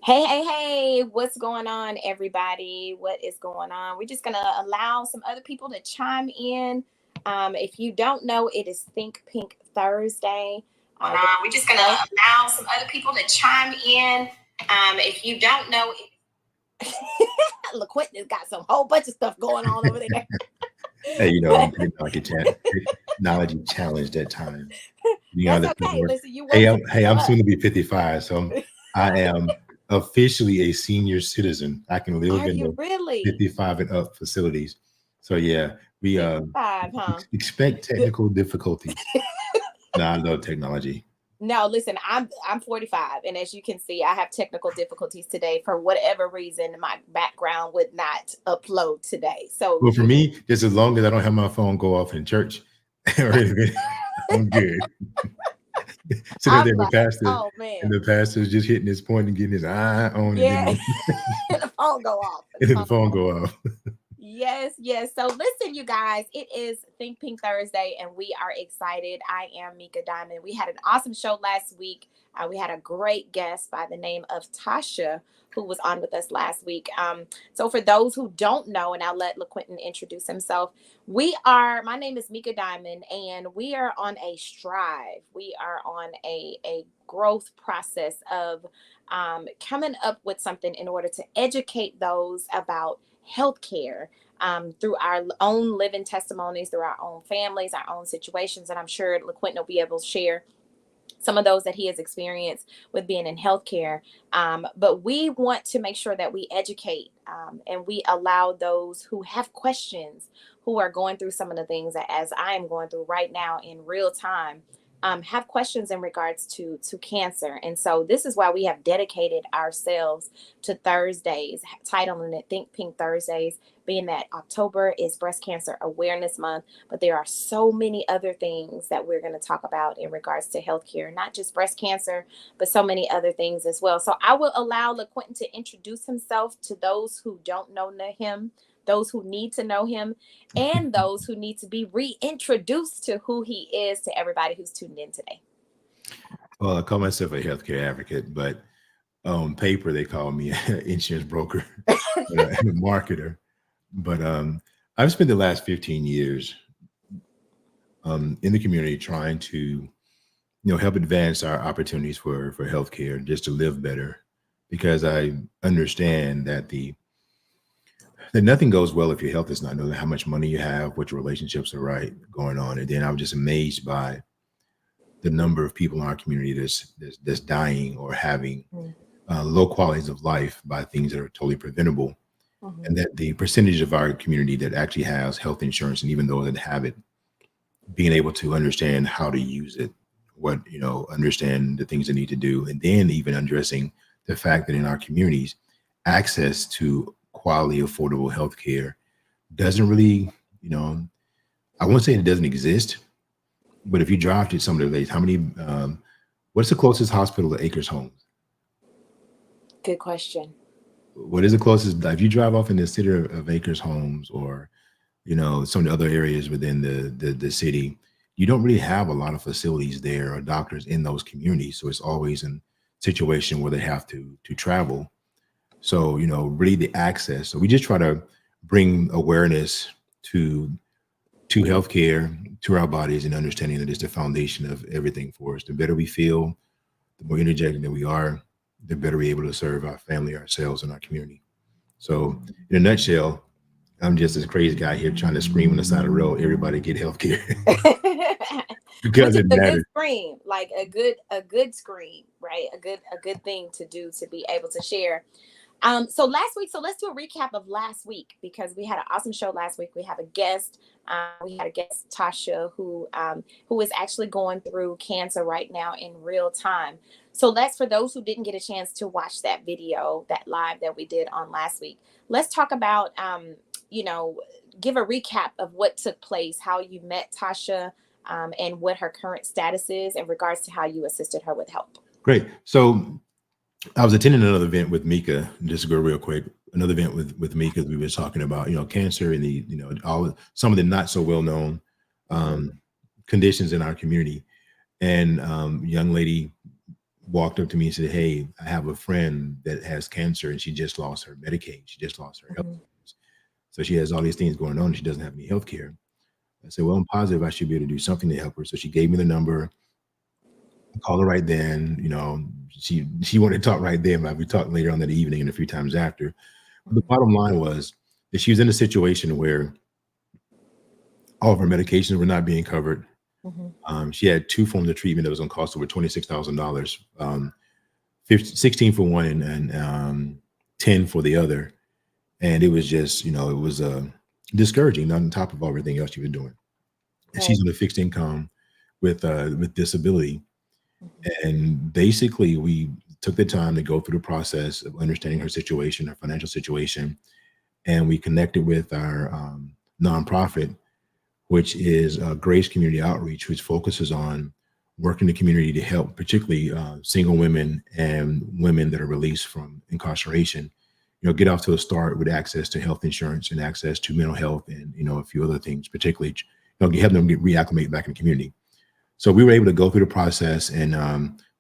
Hey, hey, hey, what's going on, everybody? What is going on? We're just going to allow some other people to chime in. If you don't know, it is Think Pink Thursday. We're just going to allow some other people to chime in. If you don't know, LaQuentin has got some whole bunch of stuff going on over there. Hey, you know, I'm pretty technology challenged at times. You That's know, okay. Listen, you hey, welcome. I'm soon to be 55, so I am officially a senior citizen. I can live Are in you the really 55 and up facilities. So yeah, we 55, huh? expect technical difficulties. No, I love technology. No, listen, I'm 45, and as you can see, I have technical difficulties today. For whatever reason, my background would not upload today. So Well, for you me, just as long as I don't have my phone go off in church or anything, I'm good. Sitting there, I'm like, oh man, the pastor's just hitting his point and getting his eye on, and yeah, then the phone go off. and then the phone go off. Yes, yes. So listen, you guys, it is Think Pink Thursday, and we are excited. I am Mika Diamond. We had an awesome show last week. We had a great guest by the name of Tasha, who was on with us last week. So for those who don't know, and I'll let LaQuentin introduce himself, my name is Mika Diamond, and we are on a strive. We are on a growth process of coming up with something in order to educate those about healthcare through our own living testimonies, through our own families, our own situations. And I'm sure LaQuentin will be able to share some of those that he has experienced with being in healthcare. But we want to make sure that we educate and we allow those who have questions, who are going through some of the things that as I am going through right now in real time, have questions in regards to cancer. And so this is why we have dedicated ourselves to Thursdays, titling it Think Pink Thursdays, being that October is Breast Cancer Awareness Month. But there are so many other things that we're going to talk about in regards to healthcare, not just breast cancer, but so many other things as well. So I will allow LaQuentin to introduce himself to those who don't know him, those who need to know him, and those who need to be reintroduced to who he is to everybody who's tuned in today. Well, I call myself a healthcare advocate, but on paper they call me an insurance broker and a marketer. But I've spent the last 15 years in the community trying to, help advance our opportunities for healthcare, just to live better, because I understand that nothing goes well if your health is not. Know how much money you have, what your relationships are right going on, and then I was just amazed by the number of people in our community that's dying or having low qualities of life by things that are totally preventable, and that the percentage of our community that actually has health insurance, and even those that have it, being able to understand how to use it, understand the things they need to do, and then even addressing the fact that in our communities, access to quality, affordable health care doesn't really, I won't say it doesn't exist, but if you drive to some of the places, what's the closest hospital to Acres Homes? Good question. What is the closest? If you drive off in the city of Acres Homes, or some of the other areas within the city, you don't really have a lot of facilities there or doctors in those communities. So it's always a situation where they have to travel. So really the access. So we just try to bring awareness to healthcare, to our bodies, and understanding that it's the foundation of everything for us. The better we feel, the more energetic that we are, the better we're able to serve our family, ourselves, and our community. So in a nutshell, I'm just this crazy guy here trying to scream on the side of the road, everybody get health care. Because Because it's it a good matters. scream, like a good scream, right? A good thing to do, to be able to share. So last week, so let's do a recap of last week, because we had an awesome show last week. We have a guest. We had a guest, Tasha, who is actually going through cancer right now in real time. So let's, for those who didn't get a chance to watch that video, that live that we did on last week, let's talk about, you know, give a recap of what took place, how you met Tasha, and what her current status is in regards to how you assisted her with help. Great. So I was attending another event with Mika, just to go real quick. Another event with Mika, we were talking about, cancer and the, all some of the not so well known conditions in our community. And young lady walked up to me and said, "Hey, I have a friend that has cancer and she just lost her Medicaid. She just lost her health Mhm. insurance. So she has all these things going on and she doesn't have any health care." I said, "Well, I'm positive I should be able to do something to help her." So she gave me the number. I called her right then. She wanted to talk right then, but we talked later on that evening and a few times after. But the Mhm. bottom line was that she was in a situation where all of her medications were not being covered. Mhm. She had two forms of treatment that was going to cost over $26,000, 16 for one and 10 for the other. And it was just, it was discouraging on top of everything else she was doing. And Right. she's on a fixed income with disability. Mhm. And basically, we took the time to go through the process of understanding her situation, her financial situation, and we connected with our nonprofit, which is Grace Community Outreach, which focuses on working the community to help, particularly single women and women that are released from incarceration. Get off to a start with access to health insurance and access to mental health and a few other things, particularly help them get reacclimated back in the community. So we were able to go through the process and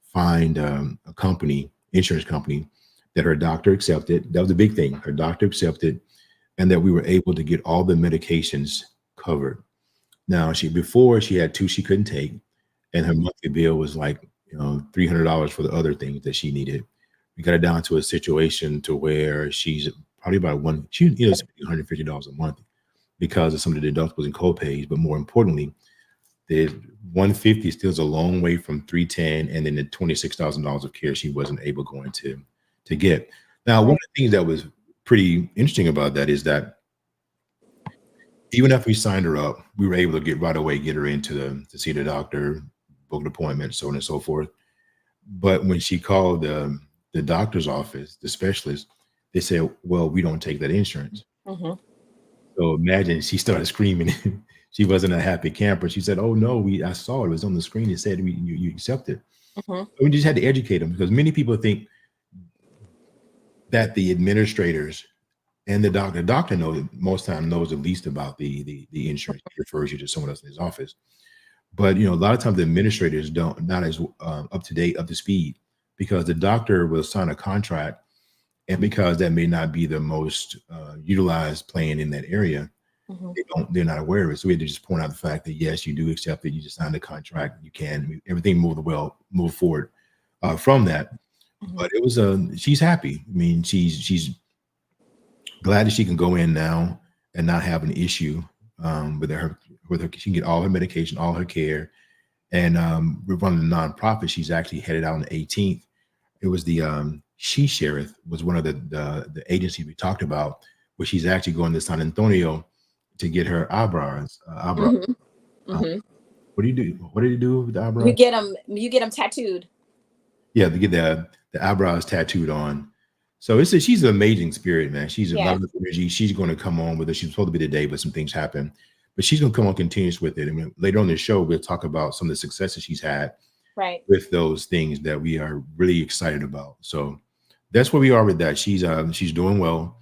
find a company, insurance company, that her doctor accepted. That was a big thing. Her doctor accepted, and that we were able to get all the medications covered. Now, she had two she couldn't take, and her Mhm. monthly bill was like $300 for the other things that she needed. We got it down to a situation to where she's probably about spending $150 a month because of some of the deductibles and co-pays. But more importantly, the 150 still is a long way from 310, and then the $26,000 of care she wasn't able going to get. Now, one of Right. the things that was pretty interesting about that is that even after we signed her up, we were able to get her into to see the doctor, book an appointment, so on and so forth. But when she called the doctor's office, the specialist, they said, "Well, we don't take that insurance." Mhm. So imagine she started screaming. She wasn't a happy camper. She said, "Oh no, I saw it. It was on the screen. It said you accept it." Mhm. We just had to educate them because many people think that the administrators and the doctor knows most time knows the least about the insurance. He refers you to someone else in his office. But a lot of times the administrators don't not as up to date, up to speed, because the doctor will sign a contract, and because that may not be the most utilized plan in that area, Mhm. they're not aware of it. So we had to just point out the fact that yes, you do accept it. You just signed the contract. You can everything move forward from that. Mhm. But it was she's happy. I mean, she's glad that she can go in now and not have an issue with her. She can get all her medication, all her care. And we're running a nonprofit. She's actually headed out on the 18th. It was the She Shareth was one of the agencies we talked about, where she's actually going to San Antonio to get her eyebrow. Mhm. Uh, Mhm. what do you do? What did you do with the You eyebrows? get them. You get them tattooed. Yeah, to get the eyebrows tattooed on. So she's an amazing spirit, man. She's a Yeah. lot of energy. She's going to come on with us. She's supposed to be today, but some things happen. But she's going to come on continuous with it. And later on in the show, we'll talk about some of the successes she's had Right. with those things that we are really excited about. So that's where we are with that. She's doing well.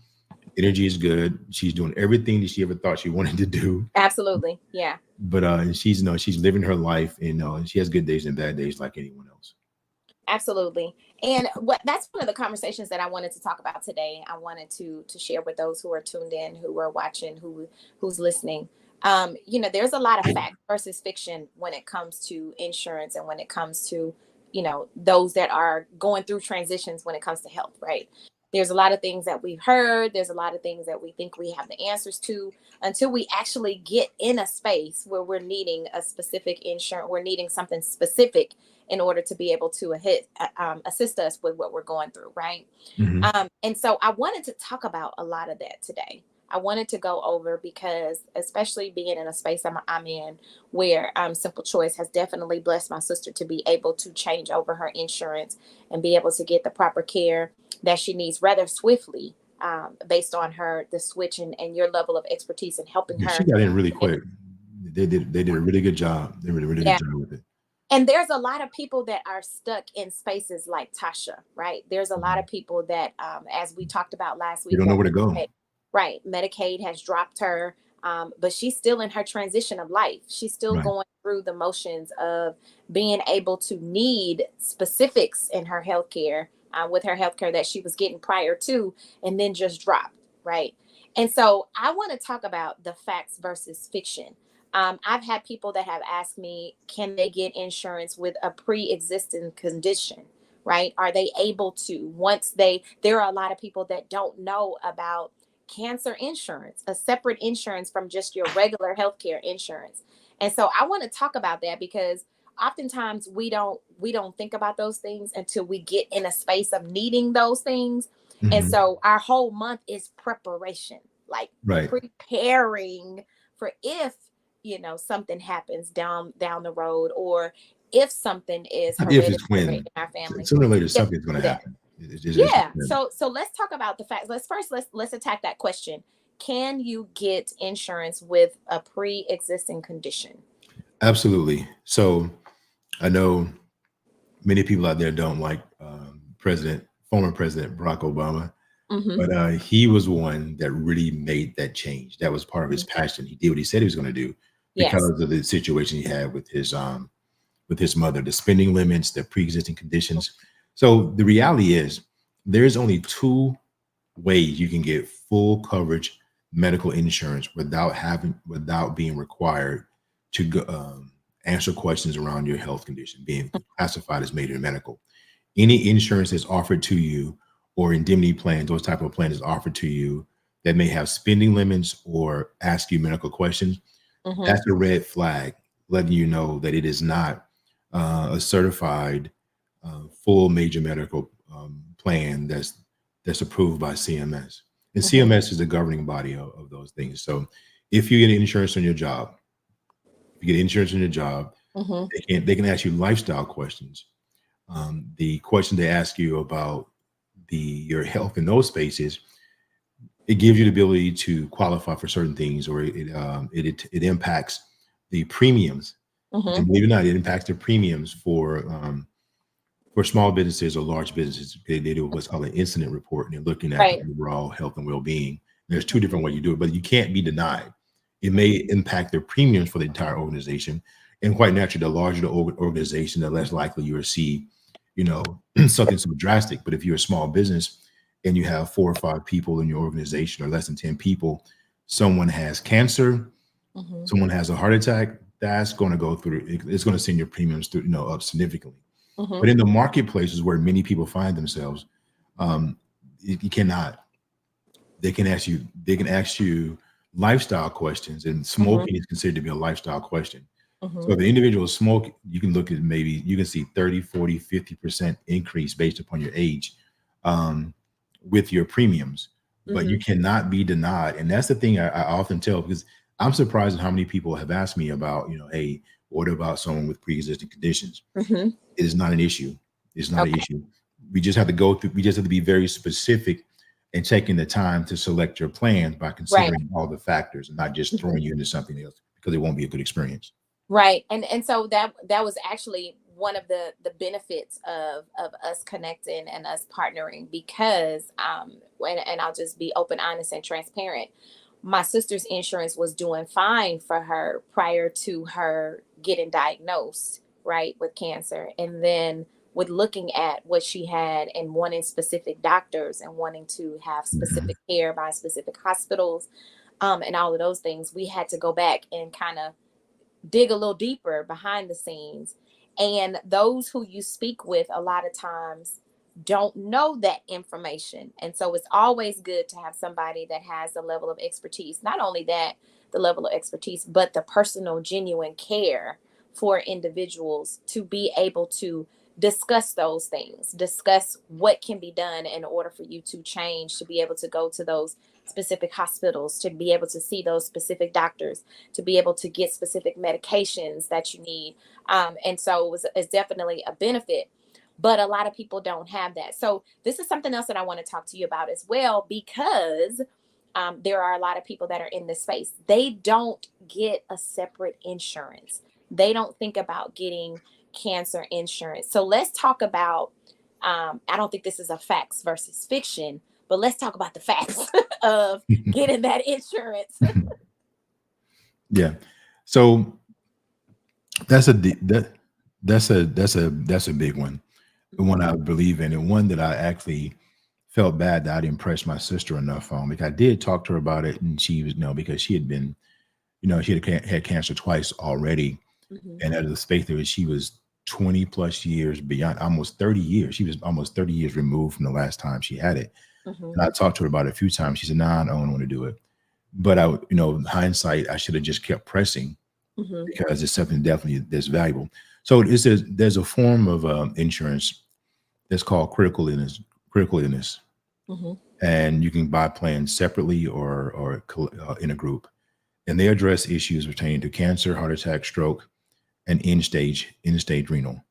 Energy is good. She's doing everything that she ever thought she wanted to do. Absolutely. Yeah. But and she's living her life, and she has good days and bad days like anyone else. Absolutely. And what that's one of the conversations that I wanted to talk about today. I wanted to share with those who are tuned in, who are watching, who's listening. There's a lot of fact versus fiction when it comes to insurance and when it comes to, those that are going through transitions when it comes to health, right? There's a lot of things that we've heard. There's a lot of things that we think we have the answers to until we actually get in a space where we're needing a specific insurance, we're needing something specific in order to be able to assist us with what we're going through, right? Mhm. And so I wanted to talk about a lot of that today. I wanted to go over because, especially being in a space I'm in, where Simple Choice has definitely blessed my sister to be able to change over her insurance and be able to get the proper care that she needs rather swiftly, based on the switch and your level of expertise in helping Yeah, she her. got in really quick. They did a really good job. They did a really good Yeah. job with it. And there's a lot of people that are stuck in spaces like Tasha, right? There's a lot of Mhm. people that, as we talked about last They week, don't know that where to go. right, Medicaid has dropped her. But she's still in her transition of life. She's still Right. going through the motions of being able to need specifics in her healthcare, with her healthcare that she was getting prior to, and then just dropped, right? And so I want to talk about the facts versus fiction. I've had people that have asked me, can they get insurance with a pre-existing condition? Right? Are they able to, once there are a lot of people that don't know about cancer insurance, a separate insurance from just your regular healthcare insurance. And so I want to talk about that because oftentimes we don't think about those things until we get in a space of needing those things. And Mhm. so our whole month is preparation, like Right. preparing for if, something happens down the road, or if something is Not if, it's hereditary when. in our family. Sooner or later, Yeah, something's going to that. happen. It's just Yeah. when. So let's talk about the facts. Let's attack that question. Can you get insurance with a pre-existing condition? Absolutely. So I know many people out there don't like former President Barack Obama, Mm-hmm. but he was one that really made that change. That was part of his passion. He did what he said he was going to do Yes. because of the situation he had with his mother, the spending limits, the pre-existing conditions. So the reality is, there's only two ways you can get full coverage medical insurance without being required to answer questions around your health condition, being classified as major medical. Any insurance that's offered to you, or indemnity plans, those type of plans offered to you that may have spending limits or ask you medical questions, Mm-hmm. that's a red flag, letting you know that it is not a certified full major medical plan that's approved by CMS. And Mm-hmm. CMS is the governing body of those things. So if you get insurance on your job, Mm-hmm. they can ask you lifestyle questions. The question they ask you about your health in those spaces, it gives you the ability to qualify for certain things, or it impacts the premiums. Mm-hmm. And believe it or not, it impacts the premiums for small businesses or large businesses. They do what's called an incident report, and they're looking at the Right. overall health and well-being. There's two different ways you do it, but you can't be denied. It may impact their premiums for the entire organization, and quite naturally, the larger the organization, the less likely you will see, something so drastic. But if you're a small business and you have 4 or 5 people in your organization, or less than 10 people, someone has cancer, Mm-hmm. someone has a heart attack, that's going to go through. It's going to send your premiums through, up significantly. Mm-hmm. But in the marketplaces where many people find themselves, um, you cannot. They can ask you lifestyle questions, and Mm-hmm. smoking is considered to be a lifestyle question. Mm-hmm. So if an individual smoke, you can look at, maybe you can see 30, 40, 50% increase based upon your age, um, with your premiums. But you Mm-hmm. cannot be denied. And that's the thing I often tell, because I'm surprised at how many people have asked me about, hey, what about someone with pre-existing conditions? Mm-hmm. It is not an issue. It's not an Okay. issue. We just have to be very specific and taking the time to select your plan by Right. considering all the factors, and not just Mm-hmm. throwing you into something else, because it won't be a good experience. Right. And so that was actually one of the benefits of us connecting and us partnering, because and I'll just be open, honest, and transparent. My sister's insurance was doing fine for her prior to her getting diagnosed, right, with cancer. And then with looking at what she had and wanting specific doctors and wanting to have Mhm. specific care by specific hospitals, and all of those things, we had to go back and kind of dig a little deeper behind the scenes. And those who you speak with a lot of times don't know that information. And so it's always good to have somebody that has the level of expertise. Not only that, the level of expertise, but the personal, genuine care for individuals to be able to discuss those things, discuss what can be done in order for you to change, to be able to go to those specific hospitals, to be able to see those specific doctors, to be able to get specific medications that you need. And so it's definitely a benefit. But a lot of people don't have that. So this is something else that I want to talk to you about as well, because there are a lot of people that are in this space. They don't get a separate insurance. They don't think about getting cancer insurance. So let's talk about, I don't think this is a facts versus fiction, but let's talk about the facts of getting that insurance. Yeah. So that's a d- that that's a big one. The one I believe in, and one that I actually felt bad that I didn't press my sister enough on, because I did talk to her about it, and she was no, because she had been, she had cancer twice already, Mhm. and out of the space there, she was 20 plus years beyond, almost 30 years. She was almost 30 years removed from the last time she had it. Mhm. And I talked to her about it a few times. She said, "Nah, I don't want to do it." But in hindsight, I should have just kept pressing, Mhm. because it's something definitely that's valuable. So there's a form of insurance that's called critical illness, Mhm. and you can buy plans separately or in a group, and they address issues pertaining to cancer, heart attack, stroke, and end stage renal.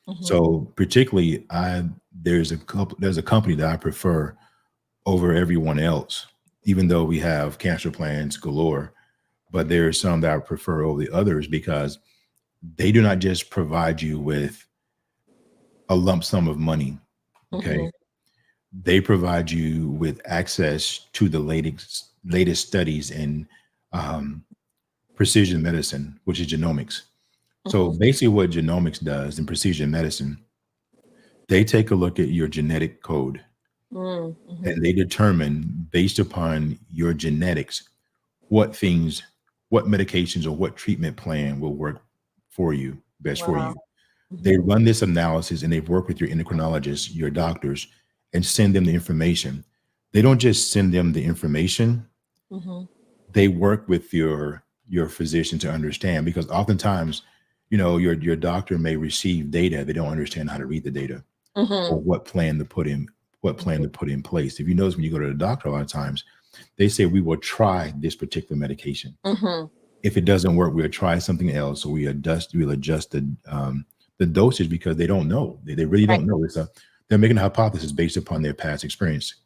Mhm. So particularly, I there's a company that I prefer over everyone else, even though we have cancer plans galore. But there are some that I prefer over the others, because they do not just provide you with a lump sum of money. Okay. Mhm. They provide you with access to the latest studies in um, precision medicine, which is genomics. So Mhm. basically, what genomics does in precision medicine, they take a look at your genetic code, Mm. Mhm. and they determine, based upon your genetics, what things, what medications, or what treatment plan will work for you, best for Wow. you. They Mhm. run this analysis, and they work with your endocrinologists, your doctors, and send them the information. They don't just send them the information, Mhm. they work with your physician to understand, because oftentimes, your doctor may receive data, they don't understand how to read the data, or Mhm. what plan to put in place. If you notice, when you go to the doctor, a lot of times they say, we will try this particular medication. Mhm. If it doesn't work, we'll try something else, or we'll adjust the dosage, because they don't know. They really Right. don't know. They're making a hypothesis based upon their past experience.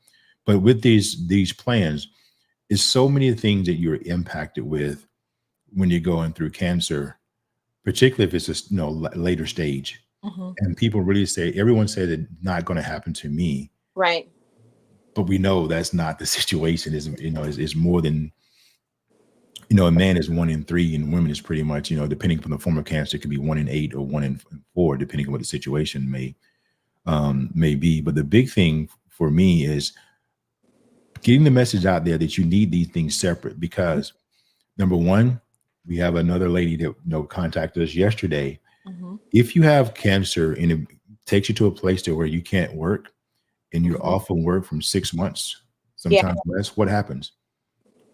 But with these plans, is so many things that you're impacted with when you're going through cancer, particularly if it's a later stage. Mhm. And people really say, everyone said it's not going to happen to me, Right. but we know that's not the situation. Is more than, a man is 1 in 3, and women is pretty much, depending upon the form of cancer, it could be 1 in 8 or 1 in 4, depending on what the situation may be. But the big thing for me is getting the message out there that you need these things separate, because number one, we have another lady that contacted us yesterday. Mhm. If you have cancer and it takes you to a place to where you can't work, and you're Mhm. off from work from 6 months, Yeah. sometimes less, what happens?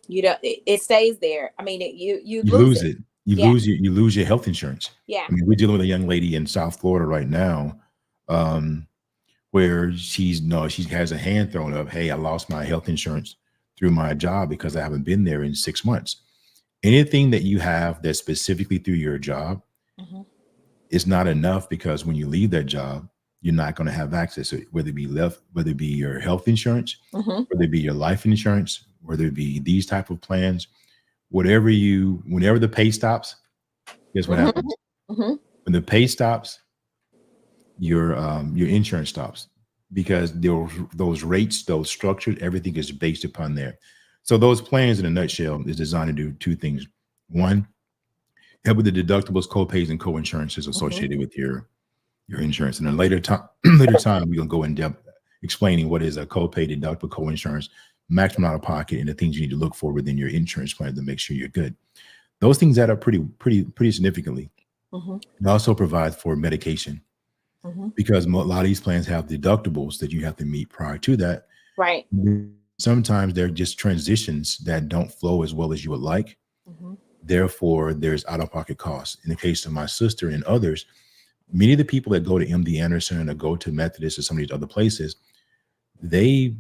You don't. It stays there. I mean, you You lose lose it. it. You Yeah. lose your health insurance. Yeah. I mean, we're dealing with a young lady in South Florida right now, um, where she has a hand thrown up. Hey, I lost my health insurance through my job because I haven't been there in 6 months. Anything that you have that's specifically through your job Mhm. is not enough, because when you leave that job, you're not going to have access to it, whether it be your health insurance, Mhm. whether it be your life insurance, whether it be these type of plans, whenever the pay stops, guess what Mhm. happens? Mhm. When the pay stops, your insurance stops, because those rates, those structures, everything is based upon there. So those plans, in a nutshell, is designed to do two things. One, help with the deductibles, co-pays, and co-insurances Mhm. associated with your insurance. And then later time, we're gonna go in depth explaining what is a co-pay, deductible, co-insurance, maximum out of pocket, and the things you need to look for within your insurance plan to make sure you're good. Those things add up pretty significantly. Mhm. It also provides for medication, Mhm. because a lot of these plans have deductibles that you have to meet prior to that. Right. Sometimes they're just transitions that don't flow as well as you would like. Mhm. Therefore, there's out-of-pocket costs. In the case of my sister and others, many of the people that go to MD Anderson or go to Methodist or some of these other places, they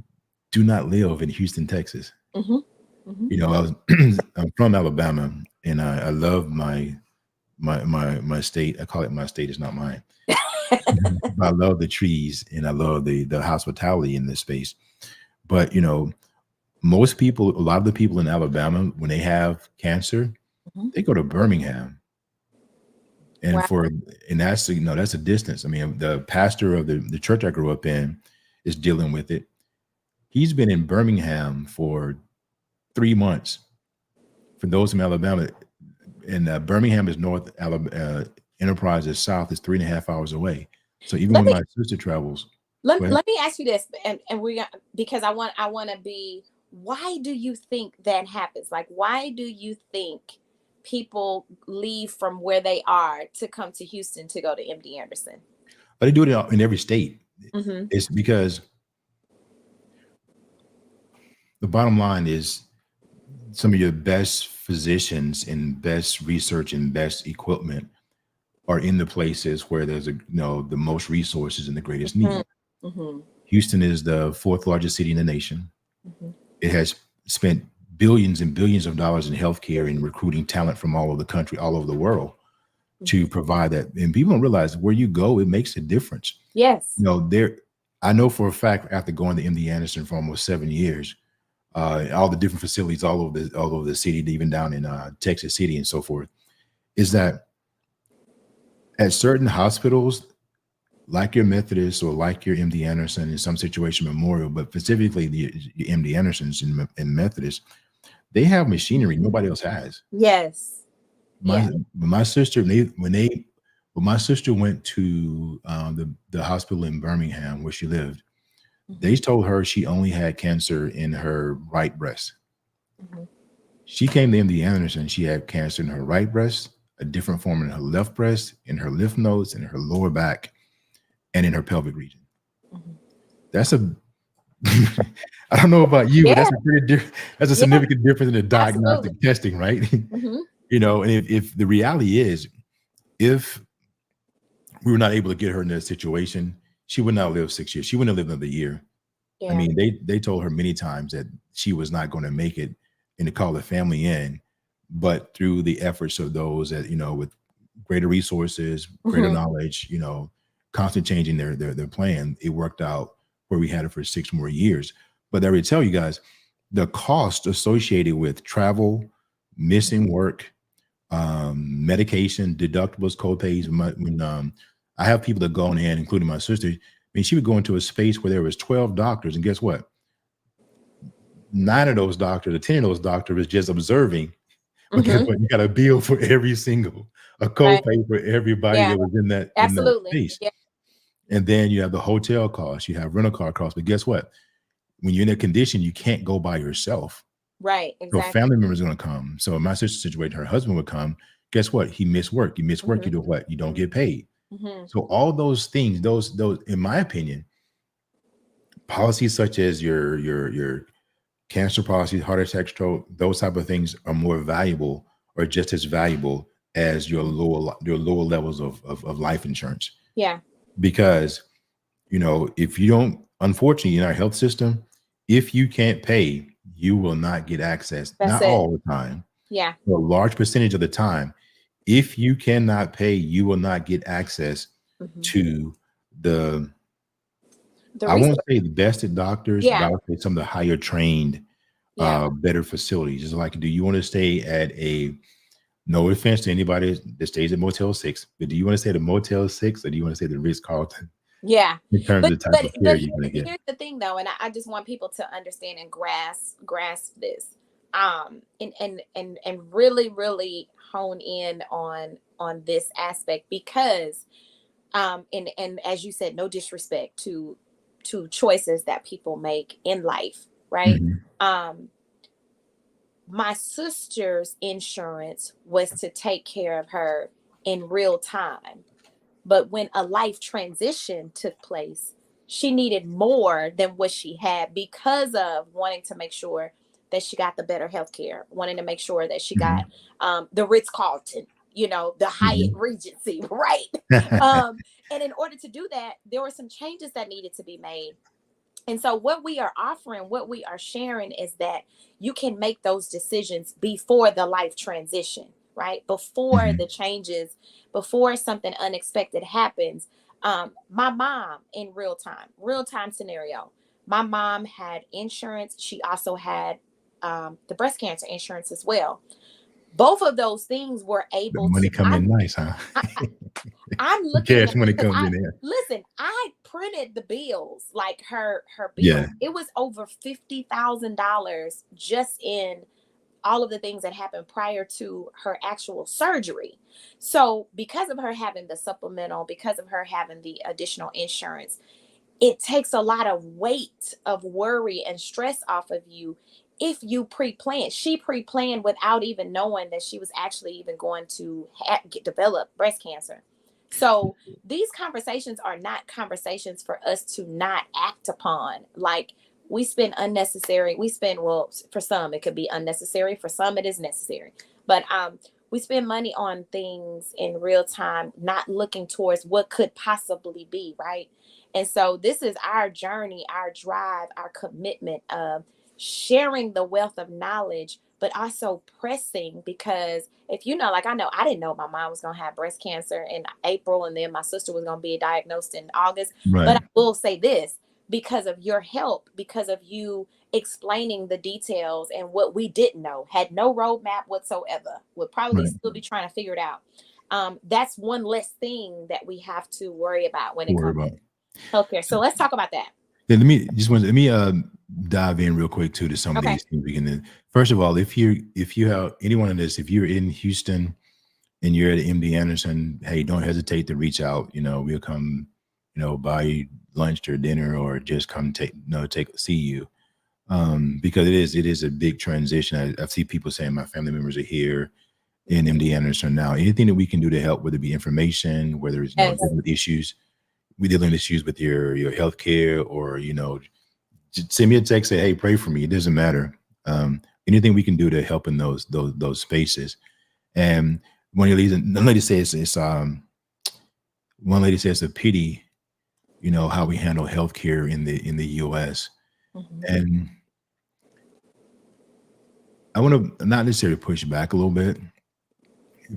do not live in Houston, Texas. Mhm. Mhm. I'm from Alabama, and I love my state. I call it my state. It's not mine. I love the trees, and I love the hospitality in this space. But a lot of the people in Alabama, when they have cancer, Mhm. they go to Birmingham, and Wow. for and that's a distance. I mean, the pastor of the church I grew up in is dealing with it. He's been in Birmingham for 3 months. For those from Alabama, Birmingham is north. Alabama, Enterprise is south. Is 3.5 hours away. So even Let when me my sister travels, let me ask you this, and we because I want to be. Why do you think that happens? Like, why do you think people leave from where they are to come to Houston to go to MD Anderson? but they do it in every state. Mm-hmm. It's because the bottom line is some of your best physicians and best research and best equipment are in the places where there's the most resources and the greatest need. Mm-hmm. Mm-hmm. Houston is the fourth largest city in the nation. Mm-hmm. It has spent billions and billions of dollars in healthcare and recruiting talent from all over the country, all over the world to provide that. And people don't realize where you go, it makes a difference. Yes. I know for a fact after going to MD Anderson for almost 7 years, all the different facilities all over the city, even down in Texas City and so forth, is that at certain hospitals, like your Methodist or like your MD Anderson in some situation Memorial, but specifically the MD Andersons and Methodist, they have machinery nobody else has. Yes. My sister, when my sister went to the hospital in Birmingham where she lived, they told her she only had cancer in her right breast. Mm-hmm. She came to MD Anderson. She had cancer in her right breast, a different form in her left breast, in her lymph nodes, in her lower back, and in her pelvic region. Mm-hmm. That's a I don't know about you, but that's a significant difference in the diagnostic testing, right? Mm-hmm. And if the reality is, if we were not able to get her in that situation, she would not live 6 years. She wouldn't have lived another year. Yeah. I mean, they told her many times that she was not going to make it and to call the family in, but through the efforts of those that, with greater resources, greater knowledge, constant changing their plan, it worked out where we had it for 6 more years. But I would tell you guys, the cost associated with travel, missing work, medication, deductibles, co-pays. When I have people that go in, including my sister, I mean, she would go into a space where there was 12 doctors, and guess what? 9 of those doctors, or 10 of those doctors was just observing. But guess what? You got a bill for every single, a co-pay for everybody that was in that space. Yeah. And then you have the hotel costs, you have rental car costs. But guess what? When you're in a condition, you can't go by yourself. Right. Exactly. So family members are going to come. So in my sister's situation, her husband would come. Guess what? He missed work. You miss work. You do what? You don't get paid. So all those things, those, in my opinion, policies such as your cancer policies, heart attack, stroke, those type of things are more valuable or just as valuable as your lower levels of life insurance. Yeah. Because, if you don't, unfortunately, in our health system, if you can't pay, you will not get access. Not all the time. Yeah. A large percentage of the time, if you cannot pay, you will not get access to the I won't say the best at doctors, but I would say some of the higher trained, better facilities. It's like, do you want to stay at no offense to anybody that stays at Motel 6, but do you want to stay at a Motel 6 or do you want to stay at the Ritz-Carlton? Yeah. In terms of the type of care you're going to get. Here's the thing though, and I just want people to understand and grasp this. And really, really hone in on this aspect because and as you said, no disrespect to choices that people make in life, right? My sister's insurance was to take care of her in real time. But when a life transition took place, she needed more than what she had because of wanting to make sure that she got the better healthcare, wanting to make sure that she got the Ritz-Carlton, the Hyatt Regency, right? And in order to do that, there were some changes that needed to be made. And so what we are offering, what we are sharing is that you can make those decisions before the life transition, right? Before the changes, before something unexpected happens. My mom in real time scenario, my mom had insurance. She also had the breast cancer insurance as well. Both of those things were able the money come in nice, huh? I'm looking at money comes in there. Listen, I printed the bills, like her bill. Yeah. It was over $50,000 just in all of the things that happened prior to her actual surgery. So because of her having the supplemental, because of her having the additional insurance, it takes a lot of weight of worry and stress off of you if you pre-plan. She pre-planned without even knowing that she was actually even going to develop breast cancer. So these conversations are not conversations for us to not act upon. Like, we spend, well, for some it could be unnecessary, for some it is necessary, but we spend money on things in real time, not looking towards what could possibly be, right? And so this is our journey, our drive, our commitment of sharing the wealth of knowledge, but also pressing. Because if you know, like I know, I didn't know my mom was going to have breast cancer in April, and then my sister was going to be diagnosed in August. But I Right. will say this, because of your help, because of you explaining the details and what we didn't know, had no roadmap whatsoever, would probably Right. still be trying to figure it out. That's one less thing that we have to worry about when To it worry comes about. to healthcare. So let's talk about that. Yeah, let me dive in real quick too to some of Okay. these things we can. First of all, if you have anyone in this, if you're in Houston and you're at MD Anderson, hey, don't hesitate to reach out. We'll come, buy you lunch or dinner, or just come see you. Because it is a big transition. I see people saying my family members are here in MD Anderson now. Anything that we can do to help, whether it be information, whether it's Yes. dealing with issues, we dealing with issues with your health care, or just send me a text, say, hey, pray for me. It doesn't matter. Anything we can do to help in those spaces. And the lady says one lady says, a pity, how we handle healthcare in the US. Mhm. And I want to not necessarily push back a little bit,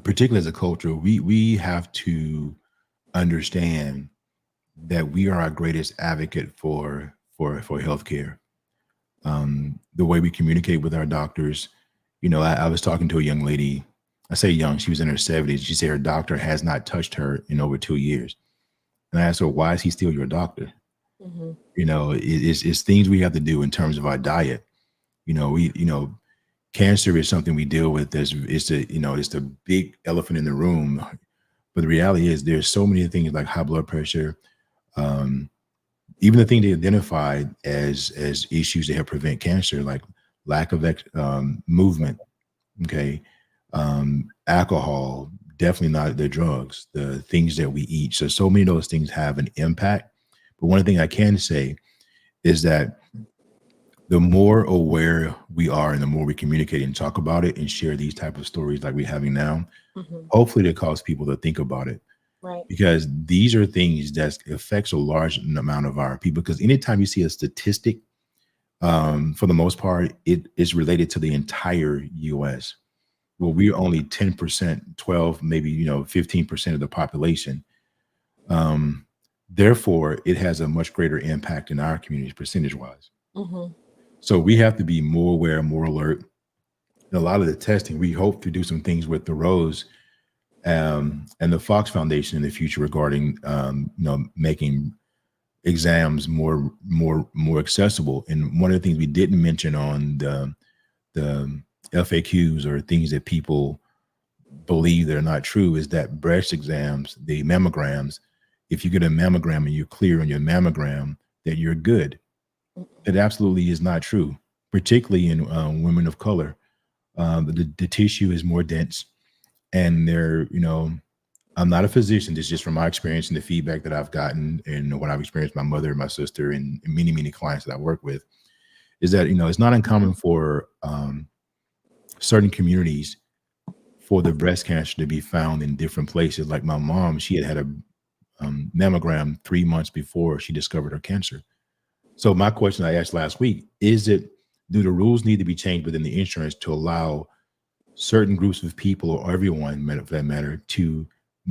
particularly as a culture. We have to understand that we are our greatest advocate for healthcare. The way we communicate with our doctors. I was talking to a young lady. I say young, she was in her 70s. She said her doctor has not touched her in over 2 years. And I asked her, why is he still your doctor? Mhm. It's things we have to do in terms of our diet. Cancer is something we deal with. It's the big elephant in the room. But the reality is there's so many things like high blood pressure, um, even the thing they identified as issues that help prevent cancer, like lack of movement. Okay. Alcohol, definitely not the drugs, the things that we eat. So many of those things have an impact. But one thing I can say is that the more aware we are and the more we communicate and talk about it and share these type of stories like we're having now, Mhm. hopefully they cause people to think about it, Right. because these are things that affects a large amount of our people. Because anytime you see a statistic, for the most part, it is related to the entire US. Well, we're only 10%, 12, maybe 15% of the population. Um, Therefore, it has a much greater impact in our communities percentage wise. Mhm. So we have to be more aware, more alert. A lot of the testing, we hope to do some things with the Rose and the Fox Foundation in the future regarding making exams more accessible. And one of the things we didn't mention on the FAQs, or things that people believe that are not true, is that breast exams, the mammograms, if you get a mammogram and you're clear on your mammogram, that you're good. It absolutely is not true, particularly in women of color. The tissue is more dense, and I'm not a physician. This is just from my experience and the feedback that I've gotten and what I've experienced, my mother, my sister, and many clients that I work with, is that, it's not uncommon for certain communities for the breast cancer to be found in different places. Like my mom, she had a mammogram 3 months before she discovered her cancer. So my question I asked last week, do the rules need to be changed within the insurance to allow certain groups of people, or everyone for that matter, to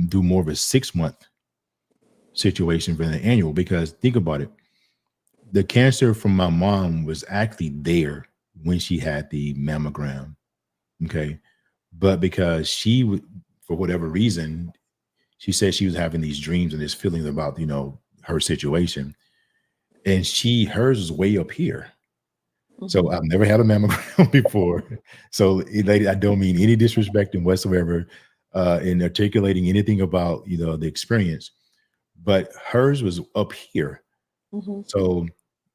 do more of a 6 month situation for the annual? Because think about it. The cancer from my mom was actually there when she had the mammogram. Okay. But because for whatever reason, she said she was having these dreams and this feeling about, her situation. And hers was way up here. So Mhm. I've never had a mammogram before. So, lady, I don't mean any disrespect and whatsoever in articulating anything about the experience, but hers was up here. Mhm. So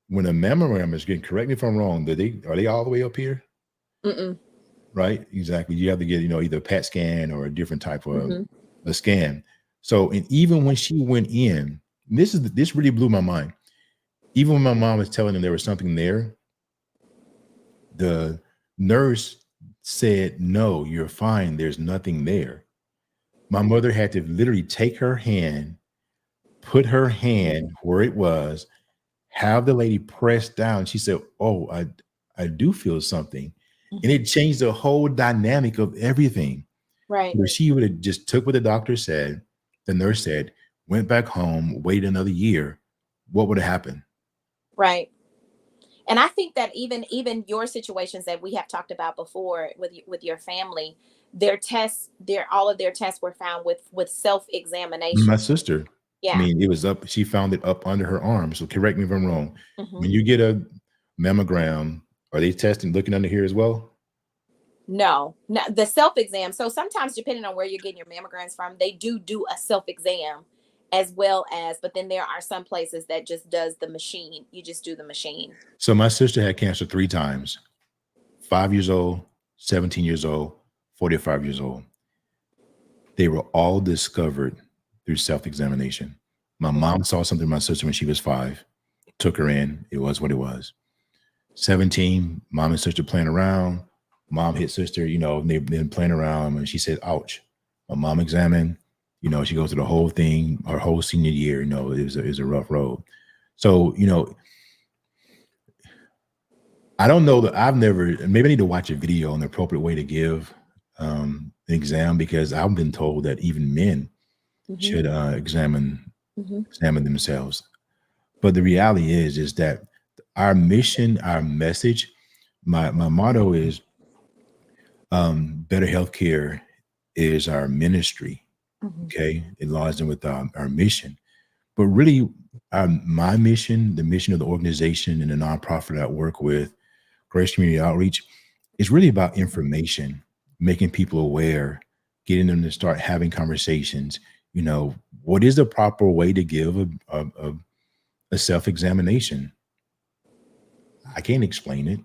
when a mammogram is getting, correct me if I'm wrong, are they all the way up here? Mm-mm. Right? Exactly. You have to get, either a PET scan or a different type of Mhm. a scan. So, and even when she went in, this really blew my mind. Even when my mom was telling them there was something there, the nurse said, "No, you're fine. There's nothing there." My mother had to literally take her hand, put her hand where it was, have the lady press down. She said, "Oh, I do feel something." And Mhm. it changed the whole dynamic of everything. Right. If she would have just took what the doctor said, the nurse said, went back home, waited another year, what would have happened? Right. And I think that even your situations that we have talked about before with your family, their tests, their all of their tests were found with self examination. My sister, I Yeah. mean, it was up, she found it up under her arm. So correct me if I'm wrong. Hmm. When you get a mammogram, are they testing looking under here as well? No, no, the self exam. So sometimes, depending on where you're getting your mammograms from, they do a self exam as well as. But then there are some places that just does the machine. You just do the machine. So my sister had cancer 3 times, 5 years old, 17 years old, 45 years old. They were all discovered through self-examination. My Mhm. mom saw something in my sister when she was 5, took her in. It was what it was. 17, mom and sister playing around. Mom hit sister, and they've been playing around, and she said, ouch. My mom examined, she goes through the whole thing, her whole senior year, it was a rough road. So, I don't know that I've never, maybe I need to watch a video on the appropriate way to give an exam because I've been told that even men Mhm. should Mhm. examine themselves. But the reality is that our mission, our message, my motto is better healthcare is our ministry. Mhm. Okay, it lies in with our mission. But really, my mission, the mission of the organization and the nonprofit that I work with, Grace Community Outreach, is really about information, making people aware, getting them to start having conversations. What is the proper way to give a self examination? I can't explain it,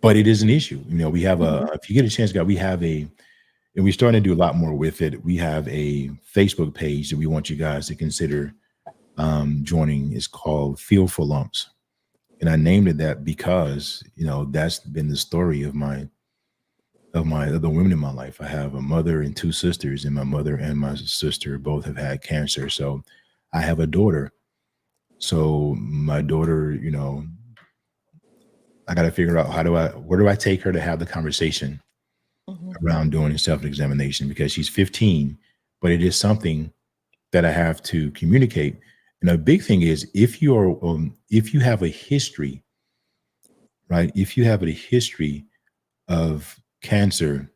but it is an issue. We have Mhm. if you get a chance, guys, we have and we're starting to do a lot more with it. We have a Facebook page that we want you guys to consider joining. It's called Feel for Lumps. And I named it that because, that's been the story of the women in my life. I have a mother and 2 sisters, and my mother and my sister both have had cancer. So I have a daughter. So my daughter, I got to figure out where do I take her to have the conversation Mhm. around doing self-examination because she's 15, but it is something that I have to communicate. And a big thing is if you have a history, right? If you have a history of cancer,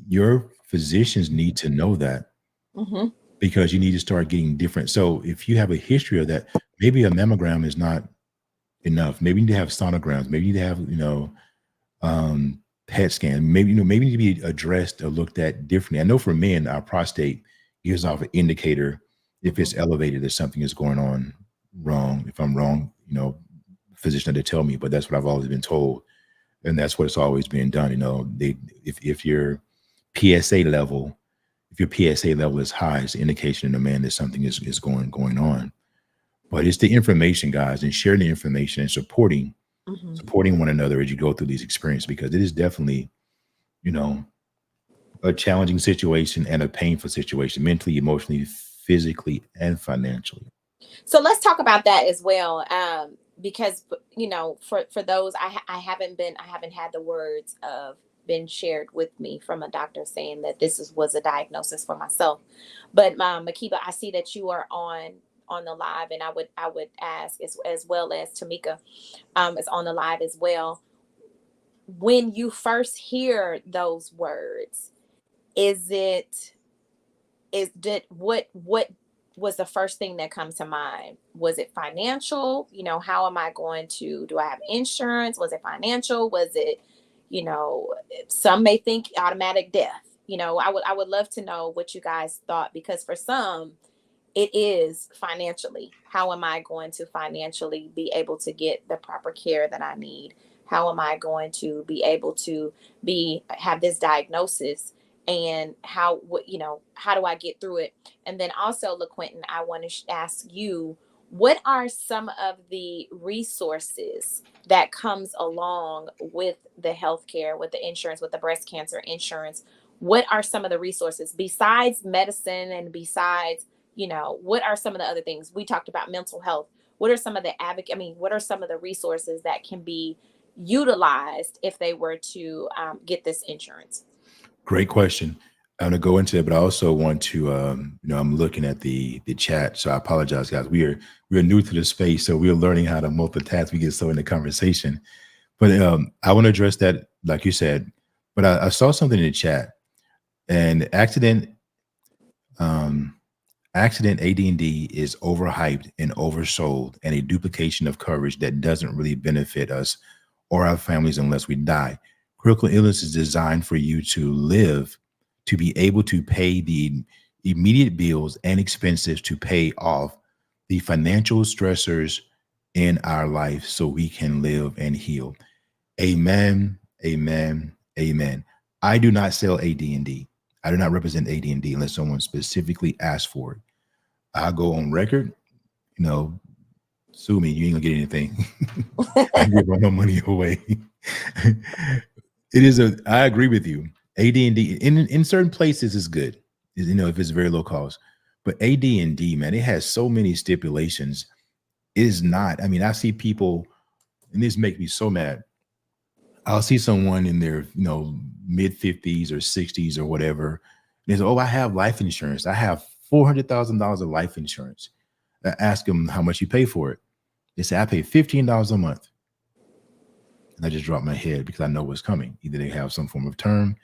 your physicians need to know that Mhm. because you need to start getting different. So if you have a history of that, maybe a mammogram is not enough. Maybe you need to have sonograms. Maybe you need to have, PET scan. Maybe you need to be addressed or looked at differently. I know for men, our prostate gives off an indicator if Mhm. it's elevated, that something is going on wrong. If I'm wrong, physician had to tell me, but that's what I've always been told. And that's what it's always been done. If your PSA level, if your PSA level is high, it's an indication in a man that something is going on. But it's the information, guys, and sharing the information and Mhm. supporting one another as you go through these experiences because it is definitely, you know, a challenging situation and a painful situation mentally, emotionally, physically, and financially. So let's talk about that as well, because for those I haven't had the words of been shared with me from a doctor saying that was a diagnosis for myself. But Makiba, I see that you are on the live, and I would ask as well as Tamika is on the live as well. When you first hear those words, is it is did what was the first thing that comes to mind. Was it financial? You know, how am I going to, do I have insurance? Was it financial? Was it, you know, some may think automatic death. You know, I would love to know what you guys thought, because for some it is financially. How am I going to financially be able to get the proper care that I need? How am I going to be able to have this diagnosis? And how, what, you know, how do I get through it? And then also, LaQuentin, I want to ask you, what are some of the resources that comes along with the healthcare, with the insurance, with the breast cancer insurance? What are some of the resources besides medicine, and besides, you know, what are some of the other things? We talked about mental health. What are some of the what are some of the resources that can be utilized if they were to get this insurance? Great question. I'm gonna go into it, but I also want to, I'm looking at the chat, so I apologize, guys. We are new to the space, so we're learning how to multitask. We get so in the conversation, but I want to address that, like you said. But I saw something in the chat, and um, accident AD&D is overhyped and oversold, and a duplication of coverage that doesn't really benefit us or our families unless we die. Critical illness is designed for you to live, to be able to pay the immediate bills and expenses, to pay off the financial stressors in our life so we can live and heal. Amen, amen, amen. I do not sell AD&D. I do not represent AD&D unless someone specifically asks for it. I'll go on record, sue me, you ain't gonna get anything. I give no money away. I agree with you. AD&D in certain places is good, if it's very low cost. But AD&D, man, it has so many stipulations. It is not. I mean, I see people, and this makes me so mad. I'll see someone in their, mid 50s or 60s or whatever. And they say, "Oh, I have life insurance. I have $400,000 of life insurance." I ask them how much you pay for it. They say, "I pay $15 a month." And I just drop my head because I know what's coming. Either they have some form of term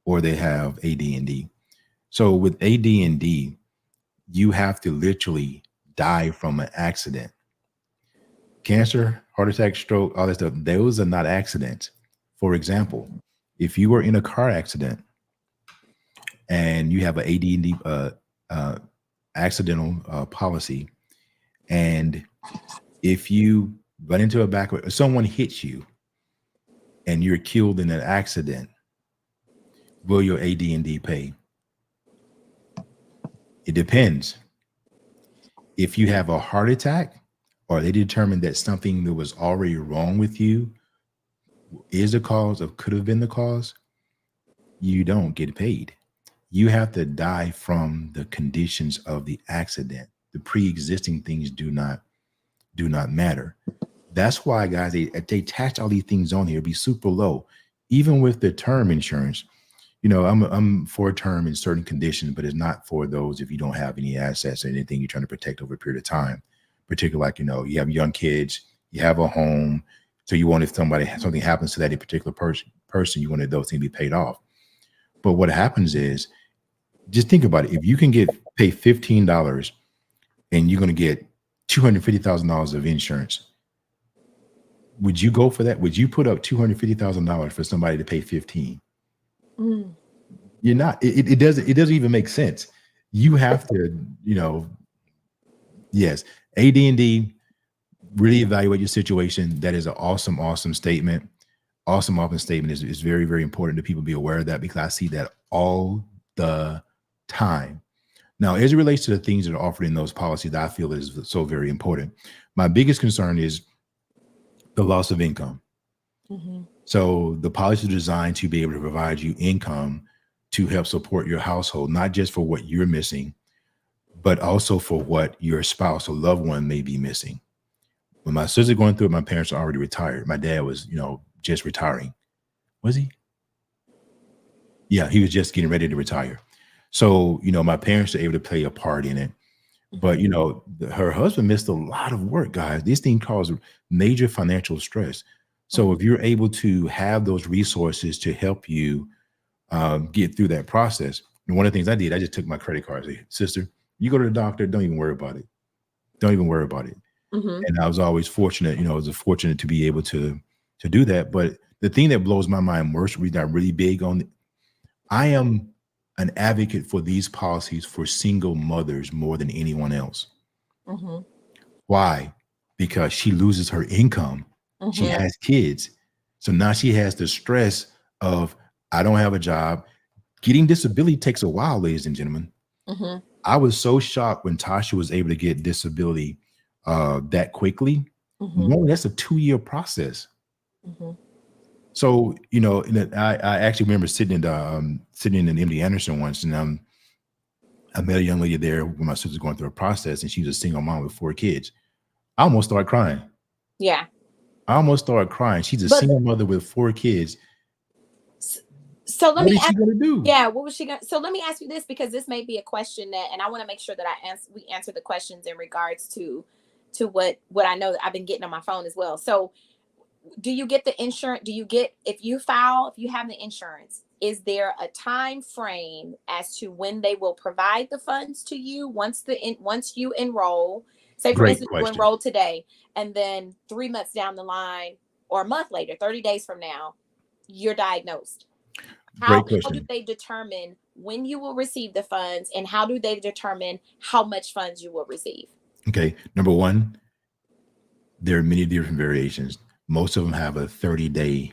or they have AD&D. So with AD&D, you have to literally die from an accident. Cancer, heart attack, stroke, all that stuff, those are not accidents. For example, if you were in a car accident and you have an AD&D accidental policy, and if you run into a back, or someone hits you and you're killed in an accident, will your AD&D pay? It depends. If you have a heart attack, or they determined that something that was already wrong with you is the cause or could have been the cause, you don't get paid. You have to die from the conditions of the accident. The pre-existing things do not matter. That's why, guys, they attach all these things on here, be super low. Even with the term insurance, I'm for a term in certain conditions, but it's not for those if you don't have any assets or anything you're trying to protect over a period of time. Particularly, like, you have young kids, you have a home, so you want, if something happens to that particular person, you want those things to be paid off. But what happens is, just think about it. If you can pay $15 and you're going to get $250,000 of insurance, would you go for that? Would you put up $250,000 for somebody to pay 15? You're not. It doesn't even make sense. You have to, yes. AD&D, really evaluate your situation. That is an awesome statement. Awesome statement is very, very important to people be aware of that, because I see that all the time. Now, as it relates to the things that are offered in those policies, I feel is so very important. My biggest concern is the loss of income. Mm-hmm. So the policy is designed to be able to provide you income to help support your household, not just for what you're missing, but also for what your spouse or loved one may be missing. When my sister going through it, my parents are already retired. My dad was, just retiring. Was he? Yeah, he was just getting ready to retire. So, my parents are able to play a part in it. But, her husband missed a lot of work, guys. This thing caused major financial stress. So if you're able to have those resources to help you get through that process. And one of the things I did, I just took my credit card. I said, "Sister, You go to the doctor, don't even worry about it. Don't even worry about it. Mm-hmm. And I was always fortunate, I was fortunate to be able to do that. But the thing that blows my mind worse, reason I'm really big on, I am an advocate for these policies for single mothers more than anyone else. Mm-hmm. Why? Because she loses her income. She Mm-hmm. has kids. So now she has the stress of, I don't have a job. Getting disability takes a while, ladies and gentlemen. Mm-hmm. I was so shocked when Tasha was able to get disability that quickly. Mm-hmm. Normally, that's a 2-year process. Mm-hmm. So, I actually remember sitting in MD Anderson once, and I met a young lady there when my sister was going through a process, and she was a single mom with 4 kids. I almost started crying. Yeah. She's a But single mother with 4 kids. so let What me is she ask, going to do? yeah, what was she going to, so let me ask you this, because this may be a question that, and I want to make sure that we answer the questions in regards to what I know that I've been getting on my phone as well. So do you get the insurance? If you have the insurance, is there a time frame as to when they will provide the funds to you once you enroll? Say, for Great instance, you question. enroll today, and then 3 months down the line, or a month later, 30 days from now, you're diagnosed. Great How do question. they determine when you will receive the funds, and how do they determine how much funds you will receive? Okay. Number one, there are many different variations. Most of them have a 30-day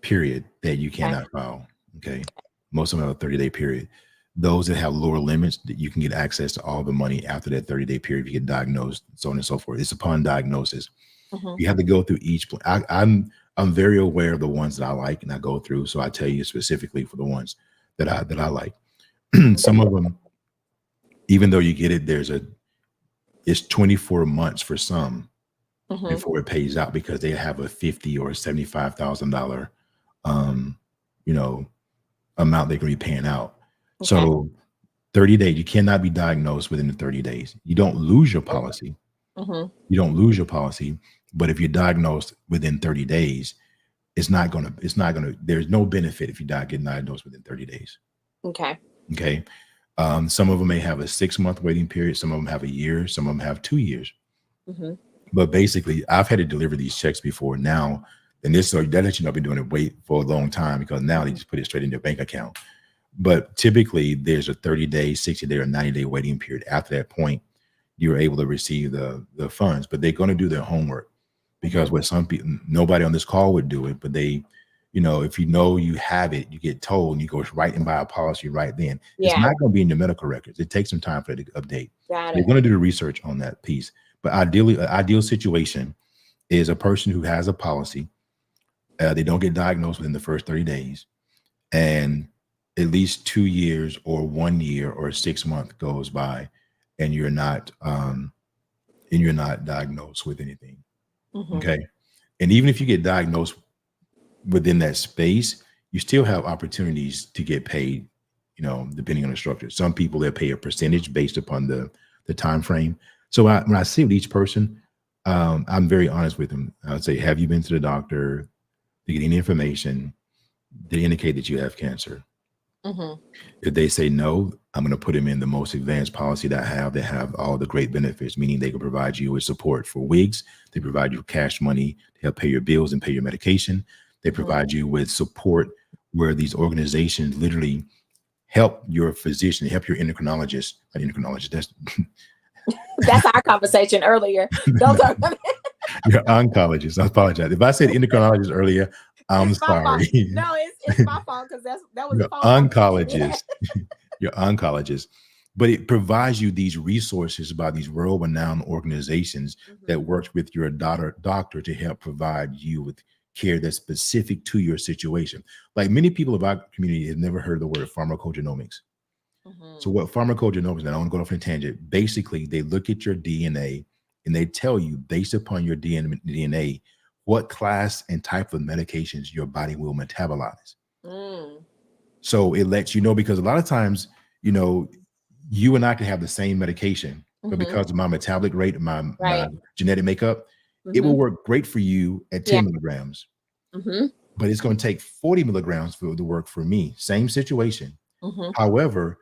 period that you Okay. cannot file. Okay. Most of them have a 30-day period. Those that have lower limits, that you can get access to all the money after that 30-day period if you get diagnosed, so on and so forth. It's upon diagnosis. Mm-hmm. You have to go through each. I'm very aware of the ones that I like and I go through. So I tell you specifically for the ones that I like. Some of them, even though you get it, it's 24 months for some Mm-hmm. before it pays out, because they have a $50,000 or $75,000 amount they're going to be paying out. Okay. So 30 days, you cannot be diagnosed within the 30 days. You don't lose your policy. Mm-hmm. You don't lose your policy. But if you're diagnosed within 30 days, there's no benefit if you get diagnosed within 30 days. Okay. Okay. Some of them may have a 6-month waiting period. Some of them have a year. Some of them have 2 years. Mm-hmm. But basically, I've had to deliver these checks before now. And that lets you know I've been doing it wait for a long time, because now they just put it straight in your bank account. But typically, there's a 30-day, 60-day, or 90-day waiting period. After that point, you're able to receive the funds. But they're going to do their homework, because what some people, nobody on this call would do it, but they, if you have it, you get told, and you go right and buy a policy right then. Yeah. It's not going to be in your medical records. It takes some time for it to update. Got They're it. going to do the research on that piece. But ideally, an ideal situation is a person who has a policy. They don't get diagnosed within the first 30 days, and at least 2 years or 1 year or 6 months goes by, and you're not diagnosed with anything. Mm-hmm. Okay. And even if you get diagnosed within that space, you still have opportunities to get paid, depending on the structure. Some people, they pay a percentage based upon the time frame. So when I sit with each person, I'm very honest with them. I would say, have you been to the doctor to get any information to indicate that you have cancer? Mm-hmm. If they say no, I'm going to put them in the most advanced policy that have all the great benefits, meaning they can provide you with support for wigs. They provide you cash money to help pay your bills and pay your medication. They provide you with support where these organizations literally help your physician, help your endocrinologist. That's our conversation earlier. Don't talk about it. Your oncologist. I apologize. If I said endocrinologist earlier, I'm sorry. No, it's my fault, because that was your the phone oncologist. Your oncologist. But it provides you these resources by these world-renowned organizations that works with your doctor to help provide you with care that's specific to your situation. Like, many people of our community have never heard the word pharmacogenomics. So what pharmacogenomics, and I want to go off on a tangent, basically they look at your DNA and they tell you, based upon your DNA, what class and type of medications your body will metabolize. So it lets you know, because a lot of times, you and I can have the same medication, but because of my metabolic rate, my genetic makeup, it will work great for you at 10 milligrams. But it's going to take 40 milligrams for it to work for me. Same situation. However,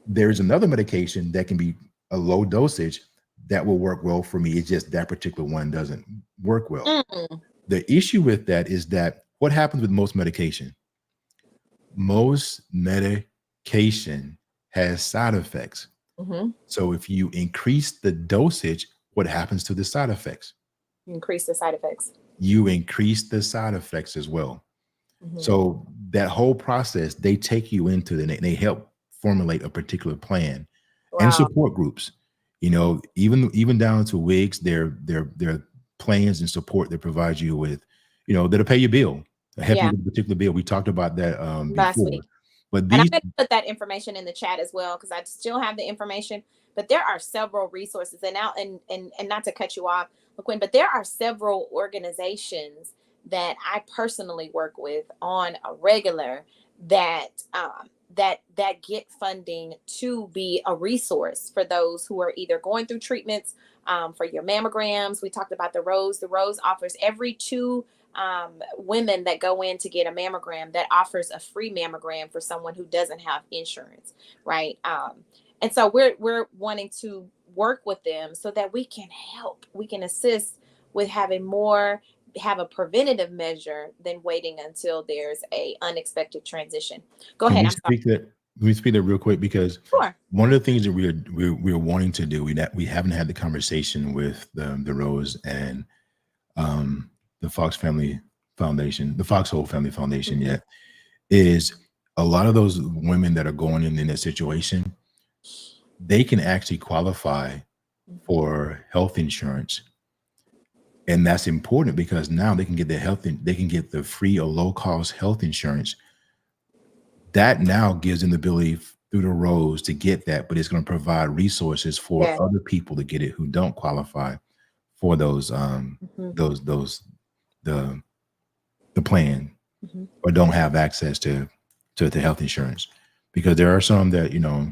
There's another medication that can be a low dosage that will work well for me. It's just that particular one doesn't work well. Mm. The issue with that is that what happens with most medication? Most medication has side effects. Mm-hmm. So if you increase the dosage, what happens to the side effects? Increase the side effects. You increase the side effects as well. Mm-hmm. So that whole process, they take you into they help formulate a particular plan. Wow. And support groups. You know, even down to wigs, their plans and support that provide you with, you know, that'll pay your bill, help you with a particular bill. We talked about that last before. week. But And I'm these, going to put that information in the chat as well, because I still have the information. But there are several resources, and now and not to cut you off, LaQuinn, but there are several organizations that I personally work with on a regular that that get funding to be a resource for those who are either going through treatments for your mammograms. We talked about the Rose. The Rose offers every 2 women that go in to get a mammogram, that offers a free mammogram for someone who doesn't have insurance, right? And so we're wanting to work with them so that we can help, we can assist with have a preventative measure than waiting until there's a unexpected transition. Go ahead. Let me speak that real quick, because Sure. One of the things that we're wanting to do, we haven't had the conversation with the Rose and the Fox Family Foundation, the Foxhole Family Foundation Mm-hmm. yet, is a lot of those women that are going in that situation, they can actually qualify for health insurance. And that's important because now they can get they can get the free or low cost health insurance. That now gives them the ability through the Rose to get that, but it's going to provide resources for other people to get it who don't qualify for those the plan or don't have access to the health insurance, because there are some that, you know,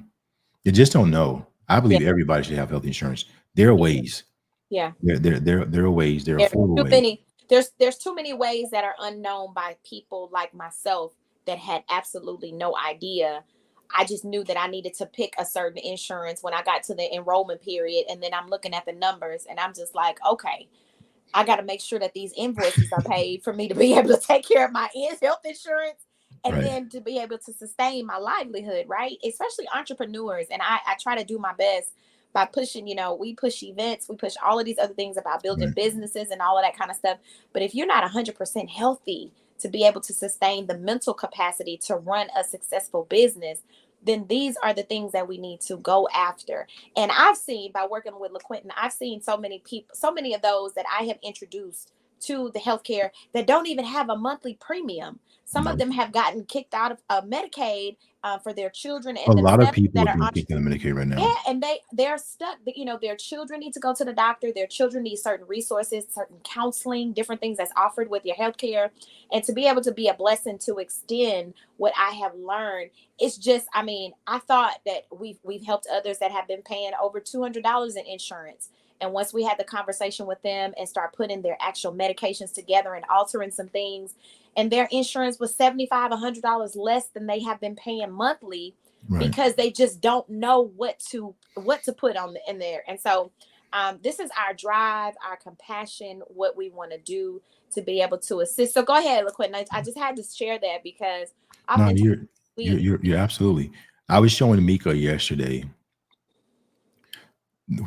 they just don't know. I believe everybody should have health insurance. There are ways. Yeah. There are ways. There are affordable ways. There's too many ways that are unknown by people like myself that had absolutely no idea. I just knew that I needed to pick a certain insurance when I got to the enrollment period. And then I'm looking at the numbers and I'm just like, okay, I got to make sure that these invoices are paid for me to be able to take care of my health insurance and then to be able to sustain my livelihood, right? Especially entrepreneurs. And I try to do my best by pushing, you know, we push events, we push all of these other things about building businesses and all of that kind of stuff. But if you're not 100% healthy to be able to sustain the mental capacity to run a successful business, then these are the things that we need to go after. And I've seen, by working with LaQuinton, I've seen so many people, so many of those that I have introduced to the healthcare that don't even have a monthly premium. Some of them have gotten kicked out of Medicaid for their children. And a lot of people are being kicked out of Medicaid right now. Yeah, and they're stuck. You know, their children need to go to the doctor. Their children need certain resources, certain counseling, different things that's offered with your healthcare. And to be able to be a blessing to extend what I have learned, it's just, I mean, I thought that we've helped others that have been paying over $200 in insurance. And once we had the conversation with them and start putting their actual medications together and altering some things, and their insurance was $75, $100 less than they have been paying monthly, because they just don't know what to put on in there. And so this is our drive, our compassion, what we want to do to be able to assist. So go ahead, LaQuinton. I just had to share that because you're absolutely. I was showing Mika yesterday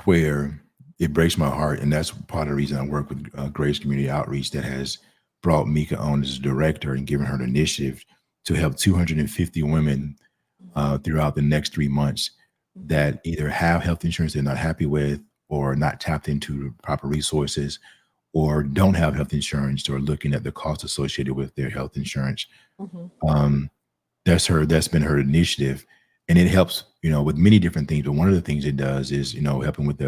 where it breaks my heart, and that's part of the reason I work with Grace Community Outreach, that has brought Mika on as a director and given her the initiative to help 250 women throughout the next 3 months that either have health insurance they're not happy with, or not tapped into the proper resources, or don't have health insurance, or looking at the cost associated with their health insurance. That's been her initiative, and it helps, you know, with many different things. But one of the things it does is, you know, helping with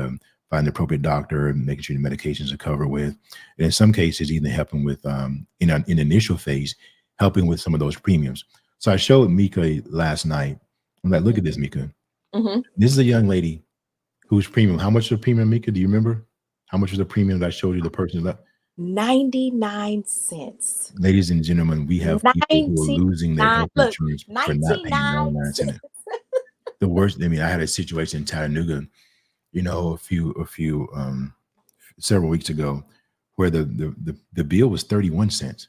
finding the appropriate doctor and making sure the medications are covered with, and in some cases even helping with in the initial phase, helping with some of those premiums. So I showed Mika last night. I'm like, look at this, Mika. This is a young lady whose premium. How much was the premium, Mika? Do you remember? How much was the premium that I showed you? The person left 99 cents. Ladies and gentlemen, we have people who are losing their health insurance for not paying 99 cents. the worst. I mean, I had a situation in Chattanooga, several weeks ago, where the bill was 31 cents,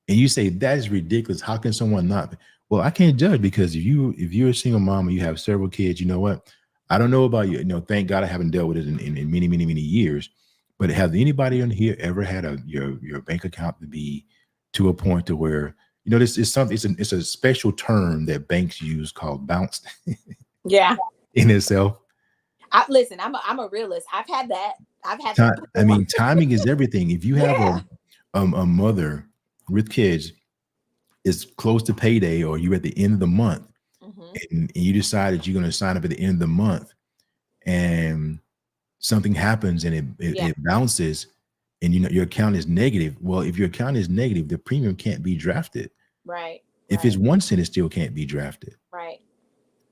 and you say that is ridiculous. How can someone not? Well, I can't judge, because if you're a single mom and you have several kids, you know what? I don't know about you. Thank God I haven't dealt with it in many, many, many years. But have anybody in here ever had your bank account to be to a point to where this is something? It's a special term that banks use called bounced Yeah. in itself. Listen, I'm a realist. I've had that. I mean, timing is everything. If you have Yeah. a mother with kids, it's close to payday, or you're at the end of the month, and you decide that you're going to sign up at the end of the month, and something happens and it bounces, and your account is negative. Well, if your account is negative, the premium can't be drafted. Right. If it's 1 cent, it still can't be drafted. Right.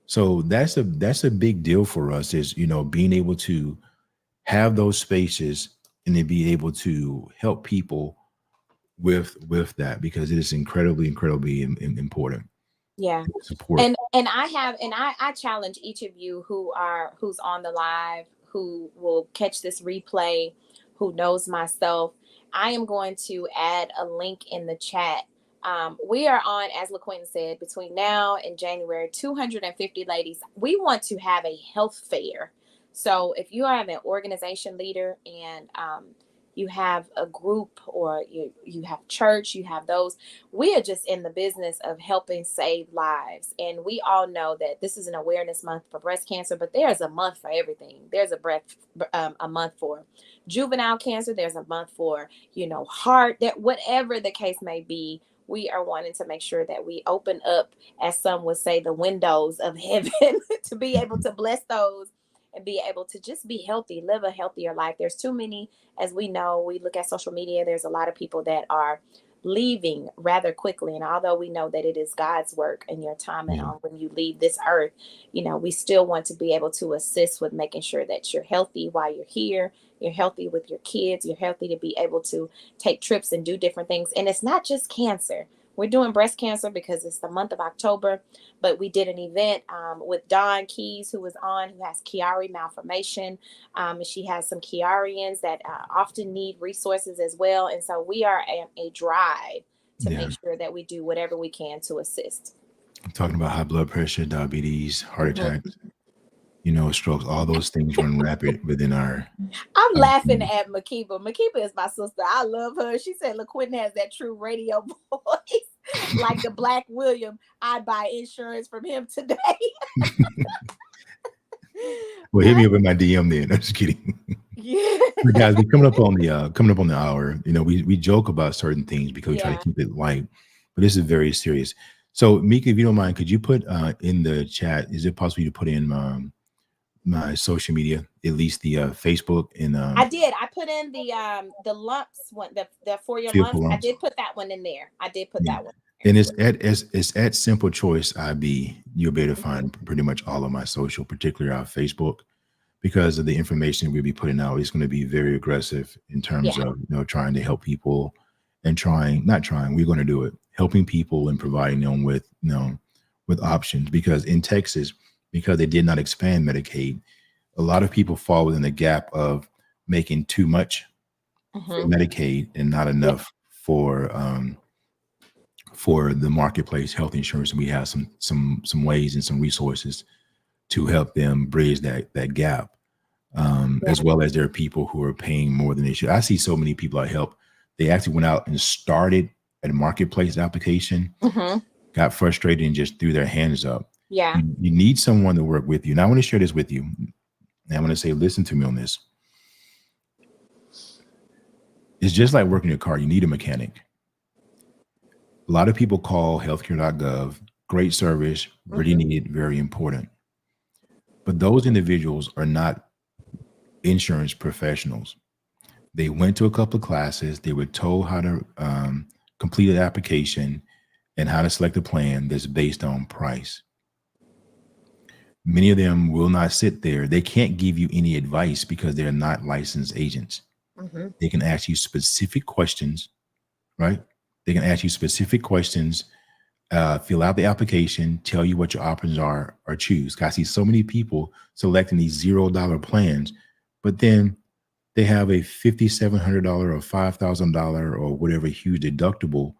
So that's a big deal for us, is being able to have those spaces and then be able to help people with that, because it is incredibly important. Yeah. Support. And I challenge each of you who's on the live, who will catch this replay, who knows myself. I am going to add a link in the chat. We are on, as LaQuinton said, between now and January, 250 ladies. We want to have a health fair. So if you are an organization leader and you have a group, or you have church, you have those, we are just in the business of helping save lives. And we all know that this is an awareness month for breast cancer, but there's a month for everything. There's a month for juvenile cancer. There's a month for, heart, that whatever the case may be, we are wanting to make sure that we open up, as some would say, the windows of heaven to be able to bless those and be able to just be healthy, live a healthier life. There's too many, as we know, we look at social media, there's a lot of people that are leaving rather quickly. And although we know that it is God's work and your time and on when you leave this earth, we still want to be able to assist with making sure that you're healthy while you're here. You're healthy with your kids. You're healthy to be able to take trips and do different things. And it's not just cancer. We're doing breast cancer because it's the month of October, but we did an event with Dawn Keys, who was on, who has Chiari malformation. She has some Chiarians that often need resources as well. And so we are a drive to make sure that we do whatever we can to assist. I'm talking about high blood pressure, diabetes, heart attacks, strokes, all those things run rapid within our. I'm laughing at Makiba. Makiba is my sister. I love her. She said LaQuinton has that true radio voice, like the Black William. I'd buy insurance from him today. Well, hit me up in my DM then. I'm just kidding. Yeah. But guys, we're coming up on the hour. We joke about certain things because we try to keep it light, but this is very serious. So, Mika, if you don't mind, could you put in the chat? Is it possible to put in my social media, at least the Facebook and I did. I put in the lumps one, the for your lumps. I did put that one in there. I did put that one. And it's at Simple Choice IB. You'll be able to find pretty much all of my social, particularly our Facebook, because of the information we'll be putting out. It's going to be very aggressive in terms of trying to help people and we're going to do it, helping people and providing them with with options. Because in Texas, because they did not expand Medicaid, a lot of people fall within the gap of making too much for Medicaid and not enough for the marketplace health insurance. And we have some ways and some resources to help them bridge that gap, as well as there are people who are paying more than they should. I see so many people I help. They actually went out and started a marketplace application, got frustrated and just threw their hands up. Yeah. You need someone to work with you. And I want to share this with you. And I'm going to say, listen to me on this. It's just like working your car. You need a mechanic. A lot of people call healthcare.gov, great service, really needed, very important. But those individuals are not insurance professionals. They went to a couple of classes. They were told how to complete an application and how to select a plan that's based on price. Many of them will not sit there. They can't give you any advice because they're not licensed agents. They can ask you specific questions, right? They can ask you specific questions fill out the application, tell you what your options are, or choose. 'Cause I see so many people selecting these $0 plans, but then they have a $5,700 or $5,000 or whatever huge deductible.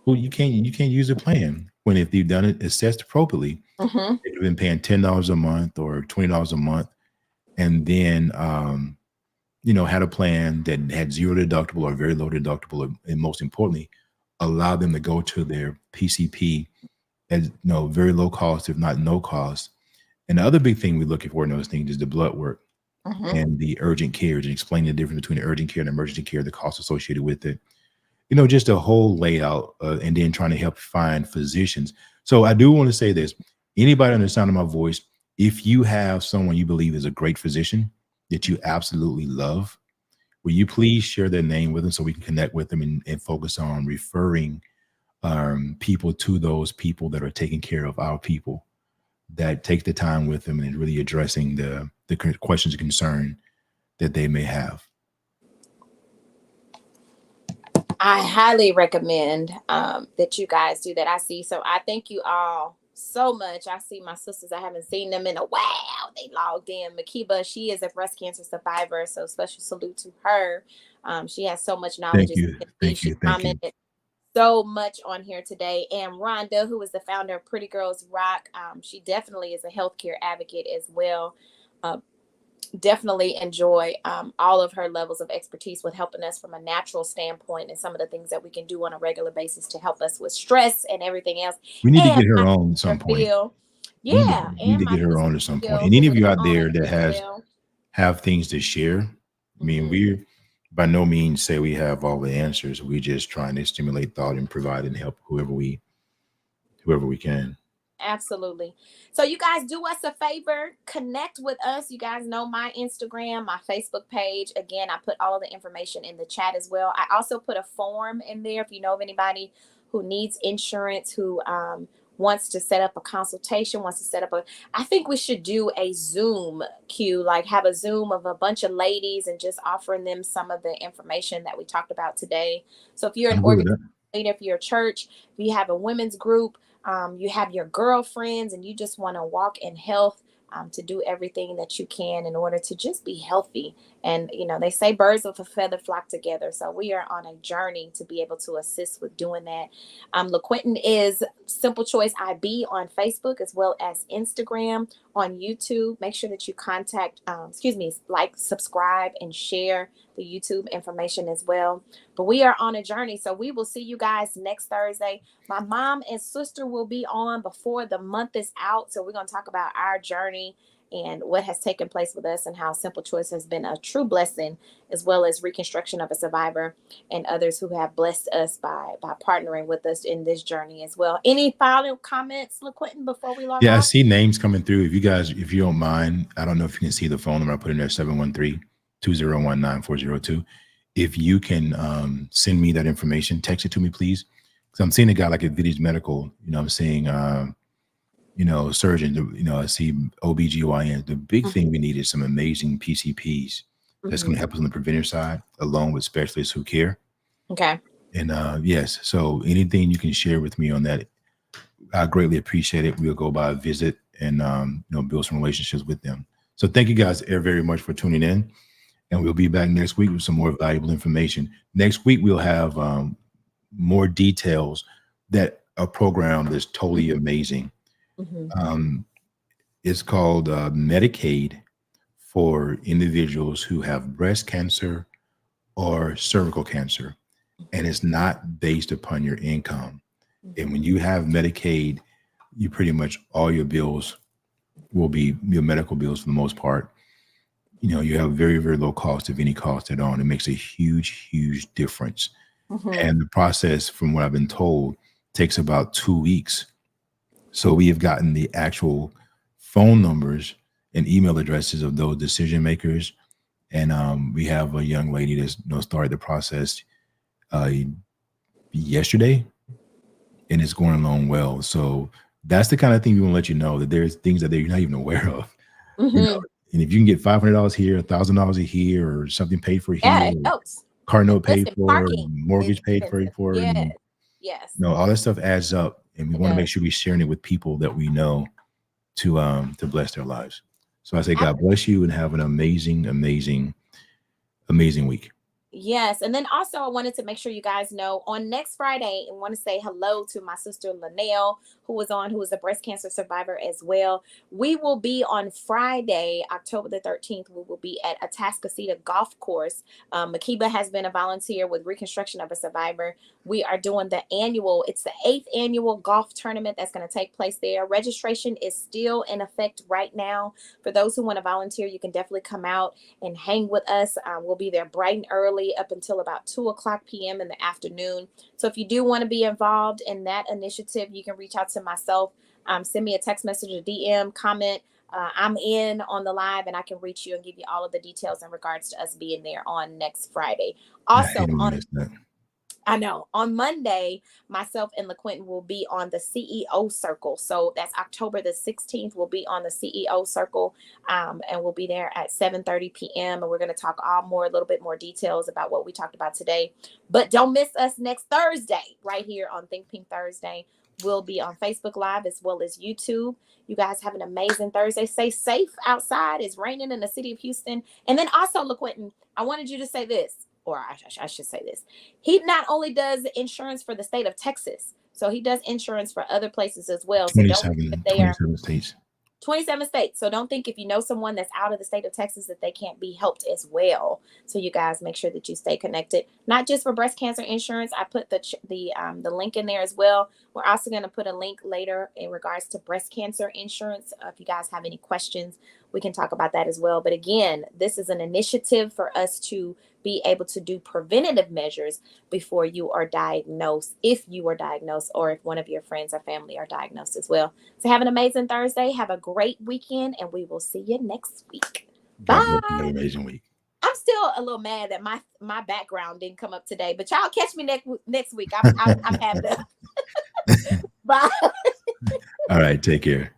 Well, you can't use the plan when if you've done it assessed appropriately, Hmm. they've been paying $10 a month or $20 a month, and then had a plan that had zero deductible or very low deductible, and most importantly, allow them to go to their PCP at very low cost, if not no cost. And the other big thing we're looking for in those things is the blood work Hmm. and the urgent care, and explain the difference between the urgent care and emergency care, the cost associated with it. Just a whole layout, and then trying to help find physicians. So I do want to say this: anybody on the sound of my voice, if you have someone you believe is a great physician that you absolutely love, will you please share their name with them so we can connect with them and focus on referring people to those people that are taking care of our people, that take the time with them and really addressing the questions of concern that they may have. I highly recommend that you guys do that. I thank you all so much. I see my sisters. I haven't seen them in a while. They logged in. Makiba, she is a breast cancer survivor, so special salute to her. She has so much knowledge. Thank As you you. can see, Thank she you. Thank you. commented so much on here today. And Rhonda, who is the founder of Pretty Girls Rock, she definitely is a healthcare advocate as well. Uh, Definitely enjoy all of her levels of expertise with helping us from a natural standpoint and some of the things that we can do on a regular basis to help us with stress and everything else. We need to And get her my on at some sister point. Phil, We need yeah, to, we need and to my get her sister on at some point. Phil, And who any of is you out on there it that as well. have things to share, I mean, Hmm. we by no means say we have all the answers. We just trying to stimulate thought and provide and help whoever we can. Absolutely. So you guys do us a favor, connect with us. You guys know my Instagram, my Facebook page. Again, I put all of the information in the chat as well. I also put a form in there if you know of anybody who needs insurance, who wants to set up a consultation, wants to set up a I think we should do a Zoom queue, like have a Zoom of a bunch of ladies and just offering them some of the information that we talked about today. So if you're an I'm good with organization, that. if you're a church, if you have a women's group, you have your girlfriends and you just want to walk in health, to do everything that you can in order to just be healthy. And they say birds of a feather flock together, so we are on a journey to be able to assist with doing that. LaQuentin is Simple Choice IB on Facebook as well as Instagram. On YouTube, make sure that you like, subscribe, and share the YouTube information as well. But we are on a journey, so we will see you guys next Thursday. My mom and sister will be on before the month is out. So we're going to talk about our journey and what has taken place with us and how Simple Choice has been a true blessing, as well as Reconstruction of a Survivor and others who have blessed us by partnering with us in this journey as well. Any final comments, LaQuentin, before we log Yeah, I off? see names coming through. If you don't mind, I don't know if you can see the phone number I put in there, 713-201-9402. If you can send me that information, text it to me, please. Because I'm seeing a guy like at Viddy's Medical, I'm seeing, surgeon, I see OBGYN. The big thing we need is some amazing PCPs that's going Mhm. to help us on the preventer side, along with specialists who care. Okay. And yes, so anything you can share with me on that, I greatly appreciate it. We'll go by a visit and build some relationships with them. So thank you guys very much for tuning in, and we'll be back next week with some more valuable information. Next week we'll have more details that a program that's totally amazing. Mhm. Um, it's called Medicaid for individuals who have breast cancer or cervical cancer, and it's not based upon your income. And when you have Medicaid, you pretty much all your bills will be your medical bills for the most part. You have very, very low cost, if any cost at all. And it makes a huge, huge difference. Mhm. And the process, from what I've been told, takes about 2 weeks. So we have gotten the actual phone numbers and email addresses of those decision makers. And we have a young lady that's started the process uh, yesterday, and it's going along well. So that's the kind of thing we want to let you know, that there's things that you're not even aware of. You know, Mhm. and if you can get $500 here, $1,000 a year, or something paid for Yeah, here, it helps. car note paid Listen, for, parking is mortgage paid expensive. for, Yeah. and Yes. No, all that stuff adds up, and we It want to does. make sure we're sharing it with people that we know to bless their lives. So I say, God bless you, and have an amazing, amazing, amazing week. Yes. And then also, I wanted to make sure you guys know on next Friday, I want to say hello to my sister Linnell, who is a breast cancer survivor as well. We will be on Friday, October the 13th. We will be at Atascocita Golf Course. Makiba has been a volunteer with Reconstruction of a Survivor. We are doing it's the 8th annual golf tournament that's going to take place there. Registration is still in effect right now. For those who want to volunteer, you can definitely come out and hang with us. We'll be there bright and early up until about 2:00 p.m. in the afternoon. So if you do want to be involved in that initiative, you can reach out to myself. Send me a text message, a DM, comment. I'm in on the live, and I can reach you and give you all of the details in regards to us being there on next Friday. Also, I know on Monday, myself and LaQuentin will be on the CEO Circle. So that's October the 16th. We'll be on the CEO Circle, and we'll be there at 7:30 p.m. And we're going to talk a little bit more details about what we talked about today. But don't miss us next Thursday right here on Think Pink Thursday. We'll be on Facebook Live as well as YouTube. You guys have an amazing Thursday. Stay safe outside. It's raining in the city of Houston. And then also, LaQuentin, I wanted you to say this. Or I should say this. He not only does insurance for the state of Texas, so he does insurance for other places as well. So 27 states. 27 states. So don't think if you know someone that's out of the state of Texas that they can't be helped as well. So you guys make sure that you stay connected, not just for breast cancer insurance. I put the link in there as well. We're also going to put a link later in regards to breast cancer insurance. If you guys have any questions, we can talk about that as well. But again, this is an initiative for us to be able to do preventative measures before you are diagnosed, if you are diagnosed, or if one of your friends or family are diagnosed as well. So have an amazing Thursday. Have a great weekend, and we will see you next week. Bye. Have an amazing week. I'm still a little mad that my background didn't come up today, but y'all catch me next week. I'm happy. Bye. All right. Take care.